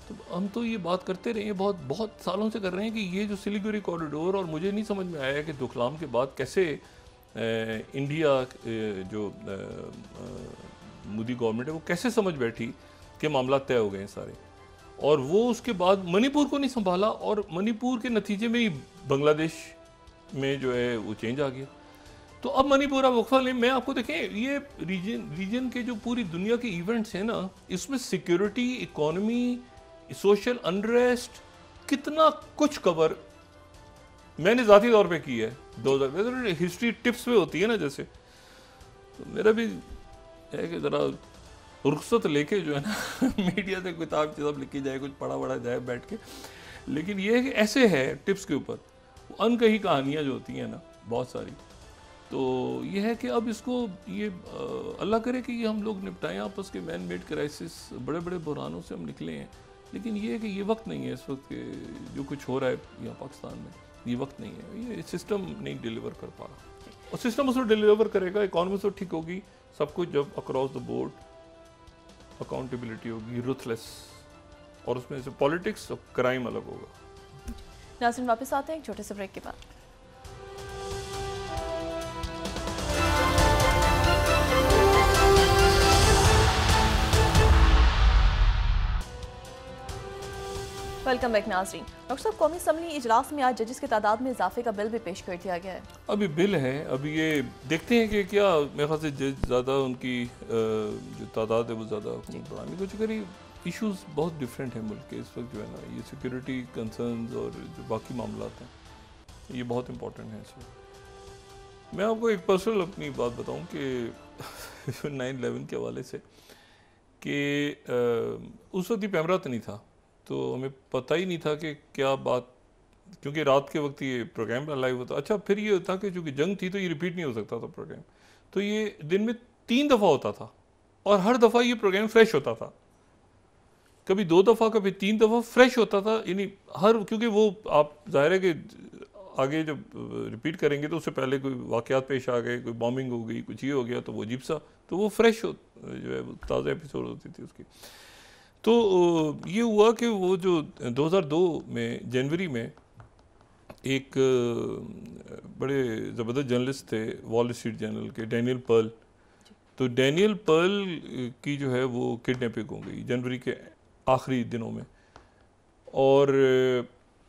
तो हम तो ये बात करते रहे हैं, बहुत सालों से कर रहे हैं कि ये जो सिलीगुड़ी कॉरिडोर, और मुझे नहीं समझ में आया कि डोकलाम के बाद कैसे इंडिया जो मोदी गवर्नमेंट है वो कैसे समझ बैठी कि मामला तय हो गए हैं सारे, और वो उसके बाद मणिपुर को नहीं संभाला, और मणिपुर के नतीजे में ही बांग्लादेश में जो है वो चेंज आ गया। तो अब मणिपुर आप वक्फा लें। मैं आपको देखें, ये रीजन के जो पूरी दुनिया के इवेंट्स हैं ना, इसमें सिक्योरिटी, इकोनॉमी, सोशल अनरेस्ट, कितना कुछ कवर मैंने ज़ाती तौर पे की है। 2000 हिस्ट्री टिप्स पे होती है ना जैसे, तो मेरा भी है कि ज़रा रुख्सत लेके जो है ना मीडिया से किताब सब लिखी जाए, कुछ पढ़ा जाए बैठ के। लेकिन ये है कि ऐसे है टिप्स के ऊपर अनकही कहानियाँ जो होती हैं ना बहुत सारी, तो ये है कि अब इसको ये अल्लाह करे कि ये हम लोग निपटाएं आपस के मैन मेड क्राइसिस, बड़े बड़े बुरानों से हम निकले हैं, लेकिन ये है कि ये वक्त नहीं है इस वक्त के जो कुछ हो रहा है यहाँ पाकिस्तान में, ये वक्त नहीं है, ये सिस्टम नहीं डिलीवर कर पा रहा, और सिस्टम उसको डिलीवर करेगा, इकॉनमी तो ठीक होगी, सब कुछ जब अक्रॉस द बोर्ड अकाउंटेबिलिटी होगी, रुथलेस, और उसमें से पॉलिटिक्स और क्राइम अलग होगा। नाज़रीन वापस आते हैं एक छोटे से ब्रेक के बाद। वेलकम बैक नाज़रीन। डॉक्टर साहब, कौमी असम्बली इजलास में आज जजेस की तादाद में इजाफे का बिल भी पेश कर दिया गया है। अभी बिल है, अभी ये देखते हैं कि क्या मेरे ख्याल से जज ज़्यादा उनकी जो तादाद है वो ज़्यादा बढ़ाने को, करीब इश्यूज बहुत डिफरेंट हैं मुल्क के इस वक्त, जो है ना, ये सिक्योरिटी कंसर्न्स और जो बाकी मामलात हैं ये बहुत इंपॉर्टेंट हैं इस वक्त। मैं आपको एक पर्सनल अपनी बात बताऊं कि 9/11 के हवाले से कि उस वक्त ही कैमरा तो नहीं था, तो हमें पता ही नहीं था कि क्या बात, क्योंकि रात के वक्त ये प्रोग्राम लाइव होता। अच्छा, फिर ये होता कि चूँकि जंग थी तो ये रिपीट नहीं हो सकता था प्रोग्राम, तो ये दिन में 3 दफ़ा होता था और हर दफ़ा ये प्रोग्राम फ्रेश होता था, कभी 2 दफ़ा कभी 3 दफ़ा फ्रेश होता था, यानी हर, क्योंकि वो आप जाहिर है कि आगे जब रिपीट करेंगे तो उससे पहले कोई वाक़यात पेश आ गए, कोई बॉम्बिंग हो गई, कुछ ये हो गया, तो वो अजीब सा, तो वो फ्रेश जो है ताज़ा एपिसोड होती थी उसकी। तो ये हुआ कि वो जो 2002 में जनवरी में एक बड़े ज़बरदस्त जर्नलिस्ट थे वॉल स्ट्रीट जर्नल के, डैनियल पर्ल, तो डैनियल पर्ल की जो है वो किडनैपिंग हो गई जनवरी के आखिरी दिनों में, और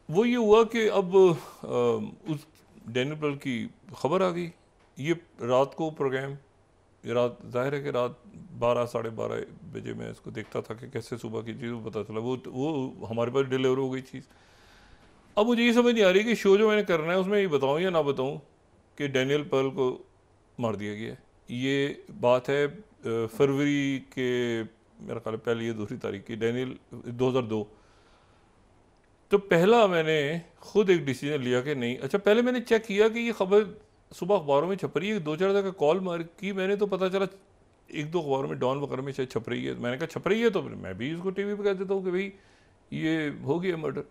वो ये हुआ कि अब उस डैनियल पर्ल की खबर आ गई, ये रात को प्रोग्राम, रात जाहिर है कि रात 12 साढ़े 12 बजे मैं इसको देखता था कि कैसे सुबह की चीज़ पता चला, वो हमारे पास डिलीवर हो गई चीज़। अब मुझे ये समझ नहीं आ रही कि शो जो मैंने करना है उसमें ये बताऊँ या ना बताऊँ कि डैनियल पर्ल को मार दिया गया है। ये बात है फरवरी के मेरा ख्याल पहली या दूसरी तारीख की, डैनियल 2002। तो पहला मैंने खुद एक डिसीजन लिया कि नहीं, अच्छा पहले मैंने चेक किया कि ये खबर सुबह अखबारों में छप रही है, 2-4 जगह कॉल मार की मैंने, तो पता चला 1-2 अखबारों में, डॉन वगैरह में शायद छप रही है। मैंने कहा छप रही है तो फिर मैं भी इसको टीवी पे कह देता हूँ कि भाई ये हो गया मर्डर।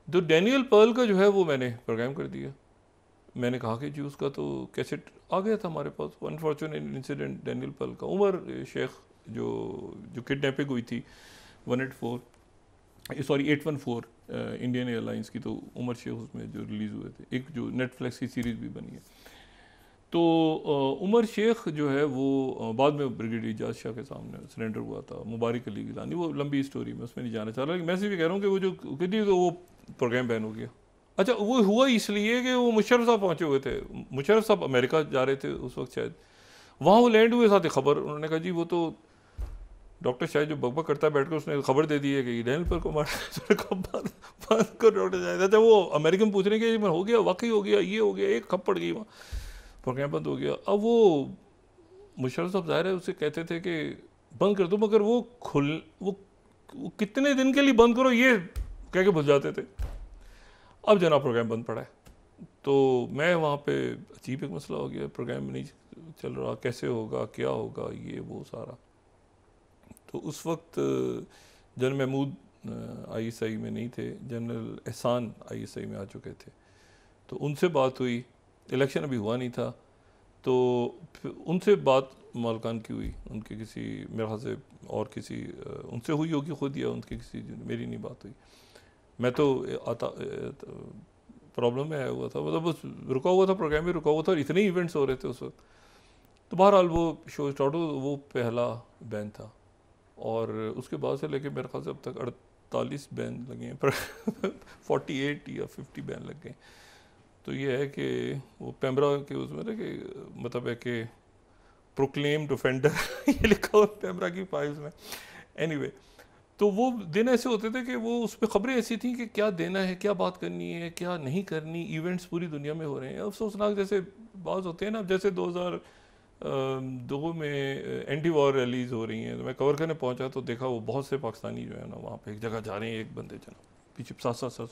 तो डैनियल पर्ल का जो है वो मैंने प्रोग्राम कर दिया, मैंने कहा कि जी उसका तो कैसेट आ गया था हमारे पास, अनफॉर्चुनेट इंसिडेंट डैनियल पर्ल का। उमर शेख जो किडनैपिंग हुई थी 814 इंडियन एयरलाइंस की, तो उमर शेख उसमें जो रिलीज़ हुए थे, एक जो नेटफ्लिक्स की सीरीज़ भी बनी है, तो उमर शेख जो है वो बाद में ब्रिगेडियर इजाज़ शाह के सामने सरेंडर हुआ था, मुबारक अली गिलानी, वो लंबी स्टोरी में उसमें नहीं जाना चाह रहा, लेकिन मैं सिर्फ कह रहा हूँ कि वो जो कितनी तो वो प्रोग्राम बैन हो गया। अच्छा, वो हुआ इसलिए कि वो मुशर्रफ साहब पहुँचे हुए थे, मुशर्रफ साहब अमेरिका जा रहे थे उस वक्त शायद, वहाँ वो लैंड हुए साथ ही खबर, उन्होंने कहा जी वो तो डॉक्टर शायद जो बकबक करता है बैठकर उसने खबर दे दी है कि डैनियल पर्ल को मारा, बंद कर डॉक्टर शायद। अच्छा, वो अमेरिकन पूछ रहे हैं कि हो गया, वाकई हो गया, ये हो गया, एक खप पड़ गई, वहाँ प्रोग्राम बंद हो गया। अब वो मुशर्रफ साहब ज़ाहिर है उससे कहते थे कि बंद कर दो, मगर वो कितने दिन के लिए बंद करो ये कह के भूल जाते थे। अब जना प्रोग्राम बंद पड़ा है, तो मैं वहाँ पे अजीब एक मसला हो गया, प्रोग्राम नहीं चल रहा, कैसे होगा, क्या होगा, ये वो सारा। तो उस वक्त जनरल महमूद ISI में नहीं थे, जनरल एहसान ISI में आ चुके थे, तो उनसे बात हुई, इलेक्शन अभी हुआ नहीं था, तो उनसे बात मालकान की हुई, उनके किसी मेरे ख्याल से और किसी उनसे हुई होगी खुद, या उनकी किसी, मेरी नहीं बात हुई, मैं तो प्रॉब्लम में आया हुआ था, मतलब बस रुका हुआ था, प्रोग्राम में रुका हुआ था, और इतने इवेंट्स हो रहे थे उस वक्त। तो बहरहाल वो शो स्टार्ट हो, वो पहला बैन था, और उसके बाद से लेके मेरे ख्याल से अब तक 48 बैन लगे हैं, पर 48 या 50 बैन लग गए। तो ये है कि वो पैमरा के उसमें ना कि मतलब है कि प्रोक्लेम्ड ऑफेंडर ये लिखा हुआ पैमरा की फाइल्स में। एनीवे, तो वो दिन ऐसे होते थे कि वो उस पर खबरें ऐसी थी कि क्या देना है, क्या बात करनी है, क्या नहीं करनी, इवेंट्स पूरी दुनिया में हो रहे हैं। अफसोसनाक जैसे बात होते हैं ना, जैसे 2002 में एंटी वॉर रैलीज़ हो रही हैं, तो मैं कवर करने पहुंचा तो देखा वो बहुत से पाकिस्तानी जो है ना वहाँ पे एक जगह जा रहे हैं, एक बंदे जना पीछे 7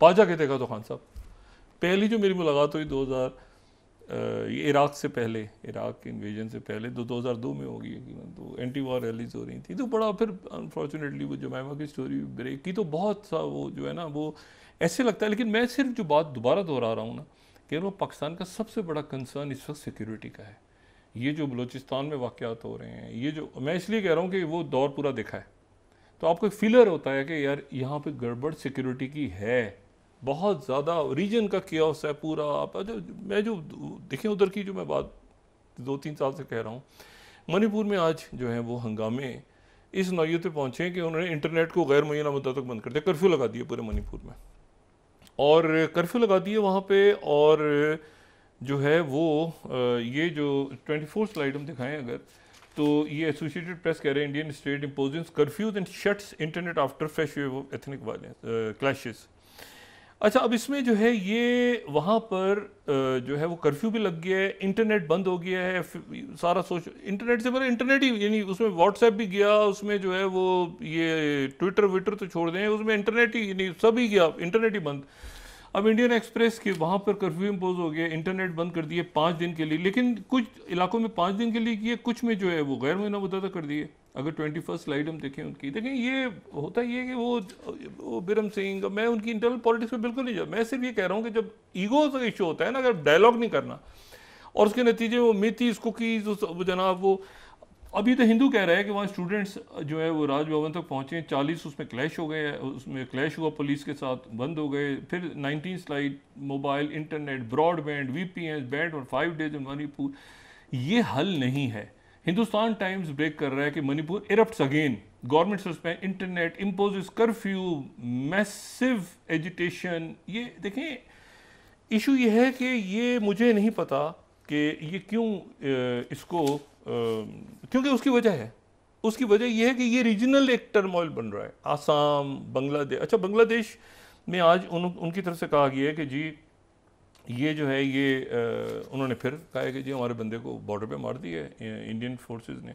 पास जाके देखा तो खान साहब, पहली जो मेरी मुलाकात हुई 2000 ये इराक से पहले, इराक के इन्वेजन से पहले 2002 में होगी यकीनन, तो एंटी वॉर रैलीज हो रही थी। तो बड़ा फिर अनफॉर्चुनेटली वो जमाइमा की स्टोरी ब्रेक की, तो बहुत सा वो जो है ना वो ऐसे लगता है। लेकिन मैं सिर्फ जो बात दोबारा दोहरा रहा हूँ ना कि वो पाकिस्तान का सबसे बड़ा कंसर्न इस वक्त सिक्योरिटी का है। ये जो बलूचिस्तान में वाक़यात हो रहे हैं, ये जो मैं इसलिए कह रहा हूँ कि वो दौर पूरा देखा है, तो आपको एक फीलर होता है कि यार यहाँ पे गड़बड़ सिक्योरिटी की है, बहुत ज़्यादा रीजन का कियोस है पूरा। आप मैं जो देखें उधर की जो मैं बात 2-3 साल से कह रहा हूँ, मणिपुर में आज जो है वो हंगामे इस नौयत पे पहुँचे कि उन्होंने इंटरनेट को गैर मुय्यना मुद्दत तक बंद कर दिया, कर्फ्यू लगा दिया पूरे मणिपुर में, और कर्फ्यू लगा दिए वहाँ पे। और जो है वो ये जो 24 स्लाइड हम दिखाएं अगर, तो ये एसोसिएटेड प्रेस कह रहे हैं Indian state imposes curfews and shuts internet after fresh wave of ethnic violence clashes. अच्छा, अब इसमें जो है ये वहाँ पर जो है वो कर्फ्यू भी लग गया है, इंटरनेट बंद हो गया है, सारा इंटरनेट से मतलब इंटरनेट ही, यानी उसमें व्हाट्सएप भी गया, उसमें जो है वो ये ट्विटर विटर तो छोड़ दें, उसमें इंटरनेट ही, यानी सब ही गया, इंटरनेट ही बंद। अब इंडियन एक्सप्रेस के वहाँ पर कर्फ्यू इम्पोज हो गया, इंटरनेट बंद कर दिए 5 दिन के लिए, लेकिन कुछ इलाकों में 5 दिन के लिए किए, कुछ में जो है वो गैर मुय्यना मुद्दत कर दिए। अगर 21 स्लाइड हम देखें उनकी, देखें ये होता ही है कि वो बिरम सिंह, मैं उनकी इंटरनल पॉलिटिक्स में बिल्कुल नहीं जा, मैं सिर्फ ये कह रहा हूँ कि जब ईगो का इशू होता है ना, अगर डायलॉग नहीं करना और उसके नतीजे वो मिथीज कुकीज जनाब वो, अभी तो हिंदू कह रहा है कि वहाँ स्टूडेंट्स जो है वो राजभवन तक पहुँचे, 40 उसमें क्लैश हो गए, उसमें क्लैश हुआ पुलिस के साथ, बंद हो गए। फिर 19 slide mobile internet broadband VPN band और 5 डेज इन मणिपुर। ये हल नहीं है। हिंदुस्तान टाइम्स ब्रेक कर रहा है कि Manipur erupts again, government suspend internet, imposes curfew, massive agitation. ये देखें इशू ये है कि ये मुझे नहीं पता कि ये क्यों इसको क्योंकि उसकी वजह है, उसकी वजह यह है कि ये रीजनल एक टर्मोइल बन रहा है। आसाम, बांग्लादेश, अच्छा बांग्लादेश में आज उनकी तरफ से कहा गया है कि जी ये जो है ये उन्होंने फिर कहा है कि जी हमारे बंदे को बॉर्डर पे मार दिया है इंडियन फोर्सेस ने।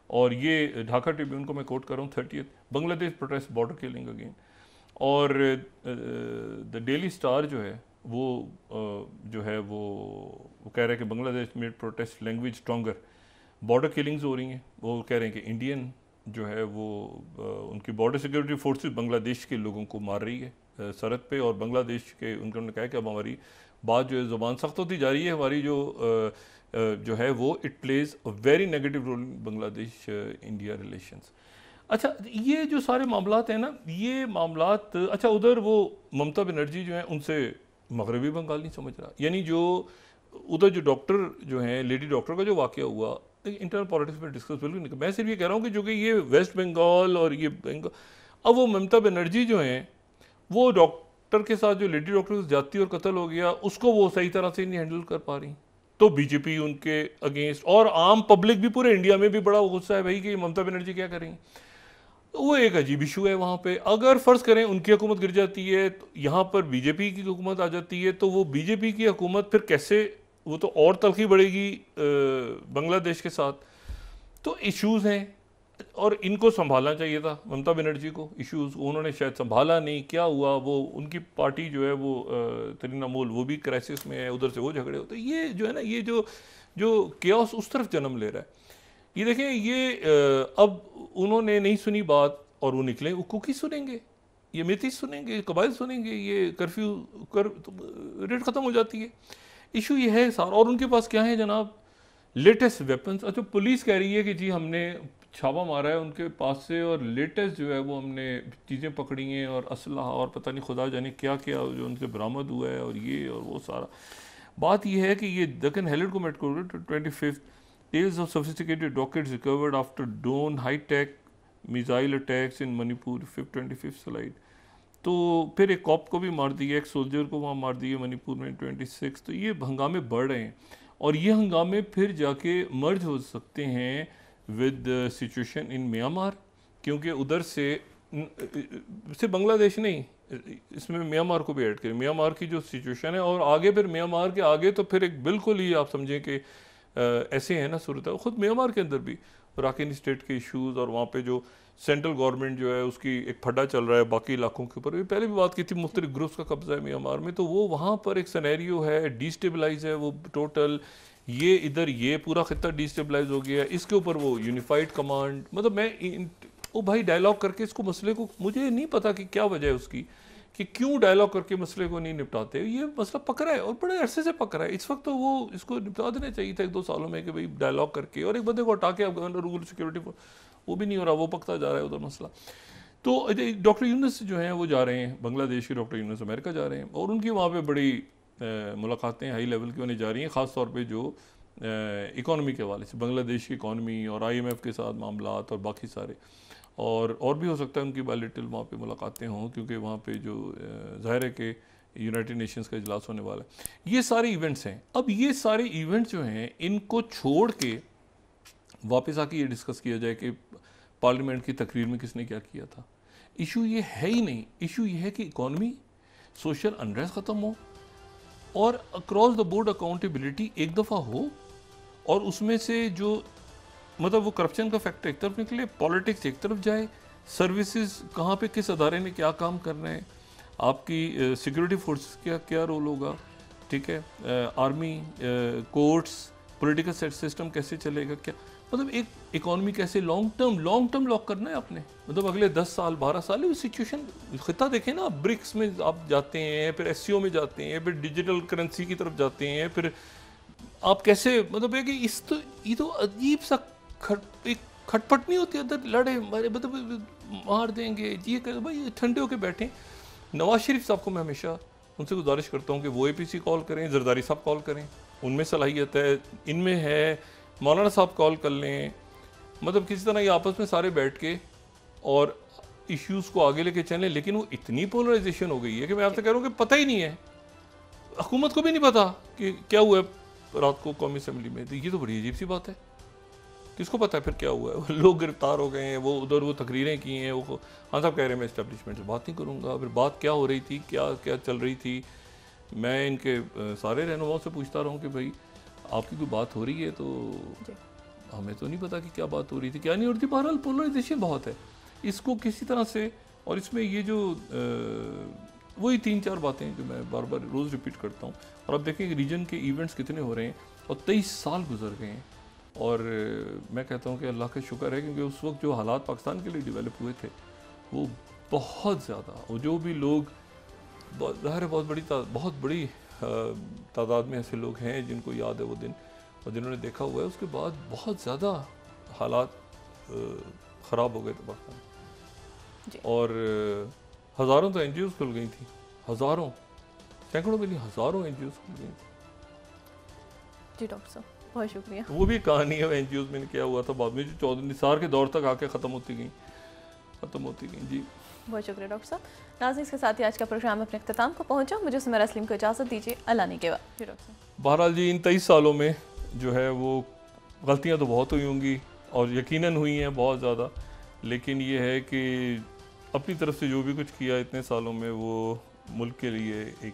और ये ढाका ट्रिब्यून को मैं कोट कर रहा हूँ 30th, Bangladesh protest border killing again. और द डेली स्टार जो है वो जो है वो कह रहा है कि Bangladesh made protest language stronger, border killings हो रही हैं। वो कह रहे हैं कि इंडियन जो है वो उनकी बॉर्डर सिक्योरिटी फोर्सेस बांग्लादेश के लोगों को मार रही है सरहद पे, और बांग्लादेश के उन्होंने कहा कि अब हमारी बात जो है ज़ुबान सख्त होती जा रही है, हमारी जो है वो it plays a very negative role in Bangladesh India relations. अच्छा, ये जो सारे मामलात हैं ना, ये मामलात, अच्छा उधर वो ममता बनर्जी जो है उनसे मगरबी बंगाल नहीं समझ रहा, यानी जो उधर जो डॉक्टर जो हैं, लेडी डॉक्टर का जो वाक़या हुआ, इंटरनल पॉलिटिक्स में डिस्कस बिल्कुल नहीं। मैं सिर्फ ये कह रहा हूँ कि जो कि ये वेस्ट बंगाल और ये बंगाल, अब वो ममता बनर्जी जो हैं वो डॉक्टर के साथ जो लेडी डॉक्टर की जाती और कत्ल हो गया उसको वो सही तरह से नहीं हैंडल कर पा रही, तो बीजेपी उनके अगेंस्ट, और आम पब्लिक भी पूरे इंडिया में भी बड़ा गुस्सा है भाई कि ममता बनर्जी क्या करेंगी। वो एक अजीब इशू है वहाँ पे। अगर फ़र्ज़ करें उनकी हुकूमत गिर जाती है तो यहाँ पर बीजेपी की हुकूमत आ जाती है, तो वो बीजेपी की हुकूमत फिर कैसे, वो तो और तलखी बढ़ेगी बांग्लादेश के साथ। तो इश्यूज़ हैं और इनको संभालना चाहिए था ममता बनर्जी को, इश्यूज़ उन्होंने शायद संभाला नहीं। क्या हुआ, वो उनकी पार्टी जो है वो तृणमूल वो भी क्राइसिस में है, उधर से वो झगड़े होते, ये जो है ना ये जो केओस उस तरफ जन्म ले रहा है। ये देखें ये अब उन्होंने नहीं सुनी बात और वो निकले, वो कुकी सुनेंगे, ये मिथिस सुनेंगे, कबाइल सुनेंगे, ये कर्फ्यू रेट ख़त्म हो जाती है। इशू ये है सारा। और उनके पास क्या है जनाब, लेटेस्ट वेपन्स। अच्छा, पुलिस कह रही है कि जी हमने छापा मारा है उनके पास से और लेटेस्ट जो है वो हमने चीज़ें पकड़ी हैं और असलहा और पता नहीं खुदा जाने क्या क्या जो उनसे बरामद हुआ है और ये और वो सारा। बात यह है कि ये दक्कन हेरिटेज को met 25 Tales of sophisticated rockets recovered after drone high-tech missile attacks in Manipur, 25th slide। तो फिर एक कॉप को भी मार दिया, एक सोल्जर को वहाँ मार दिया मणिपुर में 26। तो ये हंगामे बढ़ रहे हैं और ये हंगामे फिर जाके मर्ज हो सकते हैं विद सिचुएशन इन म्यांमार, क्योंकि उधर से सिर्फ बांग्लादेश नहीं, इसमें म्यांमार को भी ऐड करें। म्यांमार की जो सिचुएशन है और आगे फिर म्यांमार के आगे तो फिर एक बिल्कुल ही आप समझें कि ऐसे है ना सूरत है। ख़ुद म्यांमार के अंदर भी राकीन स्टेट के इश्यूज और वहाँ पे जो सेंट्रल गवर्नमेंट जो है उसकी एक फड्डा चल रहा है बाकी इलाकों के ऊपर, पहले भी बात की थी, मुख्तलिफ ग्रुप्स का कब्जा है म्यांमार में, तो वो वहाँ पर एक सिनेरियो है, डिस्टेबलाइज है वो टोटल, ये इधर ये पूरा खित्ता डिस्टेबलाइज हो गया, इसके ऊपर वो यूनिफाइड कमांड, मतलब मैं वो भाई डायलॉग करके इसको मसले को, मुझे नहीं पता कि क्या वजह है उसकी कि क्यों डायलॉग करके मसले को नहीं निपटाते। ये मसला पकड़ा है और बड़े अरसे से पकड़ा है, इस वक्त तो वो इसको निपटा देना चाहिए था 1-2 सालों में कि भाई डायलॉग करके, और एक बंदे को हटा के अब गवर्नर रूल सिक्योरिटी वो भी नहीं हो रहा, वो पकता जा रहा है उधर मसला। तो डॉक्टर यूनुस जो हैं वो जा रहे हैं बांग्लादेश के, डॉक्टर यूनुस अमेरिका जा रहे हैं और उनकी वहाँ पे बड़ी मुलाकातें हाई लेवल की होने जा रही हैं, ख़ास तौर पे जो इकॉनमी के हवाले से, बांग्लादेश की इकॉनमी और IMF के साथ मामलात और बाकी सारे, और भी हो सकता है उनकी बायलैटरल वहाँ पे मुलाकातें हों, क्योंकि वहाँ पे जो ज़ाहिर है कि यूनाइटेड नेशंस का इजलास होने वाला है। ये सारे इवेंट्स हैं। अब ये सारे इवेंट्स जो हैं इनको छोड़ के वापस आके ये डिस्कस किया जाए कि पार्लियामेंट की तकरीर में किसने क्या किया था। इशू ये है ही नहीं, इशू ये है कि इकॉनमी, सोशल अनरेस्ट ख़त्म हो और अक्रॉस द बोर्ड अकाउंटेबिलिटी एक दफ़ा हो, और उसमें से जो मतलब वो करप्शन का फैक्टर एक तरफ निकले, पॉलिटिक्स एक तरफ जाए, सर्विसेज कहाँ पे किस अदारे ने क्या काम करना है, आपकी सिक्योरिटी फोर्सेस का क्या रोल होगा, ठीक है, आर्मी, कोर्ट्स, पॉलिटिकल सिस्टम कैसे चलेगा, क्या मतलब एक इकॉनमी कैसे लॉन्ग टर्म लॉक करना है आपने, मतलब अगले 10 साल 12 साल वो सिचुएशन खिता देखें ना, ब्रिक्स में आप जाते हैं, फिर SCO में जाते हैं, फिर डिजिटल करेंसी की तरफ जाते हैं, फिर आप कैसे, मतलब है कि ये तो अजीब सा एक खटपट नहीं होती, अंदर लड़े मारे, मतलब मार देंगे ये कर, भाई ठंडे होके बैठे। नवाज शरीफ साहब को मैं हमेशा उनसे गुजारिश करता हूँ कि वो APC कॉल करें, जरदारी साहब कॉल करें, उनमें सलाहियत है, इनमें है, मौलाना साहब कॉल कर लें, मतलब किसी तरह ये आपस में सारे बैठ के और इश्यूज़ को आगे लेके चलें। लेकिन वो इतनी पोलराइजेशन हो गई है कि मैं आपसे कह रहा हूँ कि पता ही नहीं है, हुकूमत को भी नहीं पता कि क्या हुआ है रात को कौमी असम्बली में। तो ये तो बड़ी अजीब सी बात है, किसको पता है फिर क्या हुआ है। लोग गिरफ्तार हो गए हैं, वो उधर वो तकरीरें की हैं, वो हाँ साहब कह रहे हैं मैं इस्टेब्लिशमेंट से बात नहीं करूँगा। फिर बात क्या हो रही थी, क्या क्या चल रही थी, मैं इनके सारे रहनुमाओं से पूछता रहा हूँ कि भाई आपकी कोई बात हो रही है, तो हमें तो नहीं पता कि क्या बात हो रही थी क्या नहीं हो रही थी। बहरहाल पोलराइजेशन बहुत है, इसको किसी तरह से, और इसमें ये जो वही 3-4 बातें जो मैं बार बार रोज़ रिपीट करता हूँ। और अब देखें कि रीजन के इवेंट्स कितने हो रहे हैं और 23 साल गुजर गए हैं, और मैं कहता हूँ कि अल्लाह का शुक्र है, क्योंकि उस वक्त जो हालात पाकिस्तान के लिए डेवलप हुए थे वो बहुत ज़्यादा, और जो भी लोग ज़ाहिर है बहुत बड़ी तादाद में ऐसे लोग हैं जिनको याद है वो दिन और जिन्होंने देखा हुआ है, उसके बाद बहुत ज़्यादा हालात ख़राब हो गए थे पाकिस्तान। और हज़ारों तो NGOs खुल गई थी, हज़ारों, सैकड़ों में नहीं, हज़ारों NGOs खुल गई थी। जी डॉक्टर साहब बहुत शुक्रिया। वो भी कहानी है NGOs में क्या हुआ था बाद में, जो 14 निसार के दौर तक आके ख़त्म होती गई जी। बहुत शुक्रिया डॉक्टर साहब। नाज़रीन, इसके साथ ही आज का प्रोग्राम अपने इख्तिताम को पहुंचा। मुझे सुमेरा सलीम को इजाज़त दीजिए, अल्लाह ने के बाद। जी डॉक्टर साहब। बहरहाल जी, इन 23 सालों में जो है वो गलतियाँ तो बहुत हुई होंगी और यकीनन हुई हैं बहुत ज़्यादा, लेकिन ये है कि अपनी तरफ से जो भी कुछ किया इतने सालों में वो मुल्क के लिए एक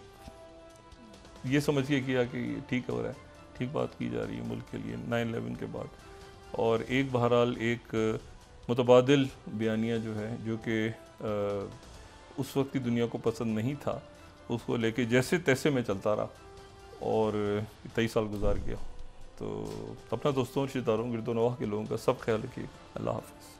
ये समझ के किया कि ठीक हो रहा है, ठीक बात की जा रही है मुल्क के लिए 9/11 के बाद। और एक बहरहाल एक मुतबादिल बयानिया जो है, जो कि उस वक्त की दुनिया को पसंद नहीं था, उसको लेके जैसे तैसे मैं चलता रहा और 23 साल गुजार गया। तो अपना दोस्तों, रिश्तेदारों, गिरदोनवाह के लोगों का सब ख्याल रखिए। अल्लाह हाफ़िज़।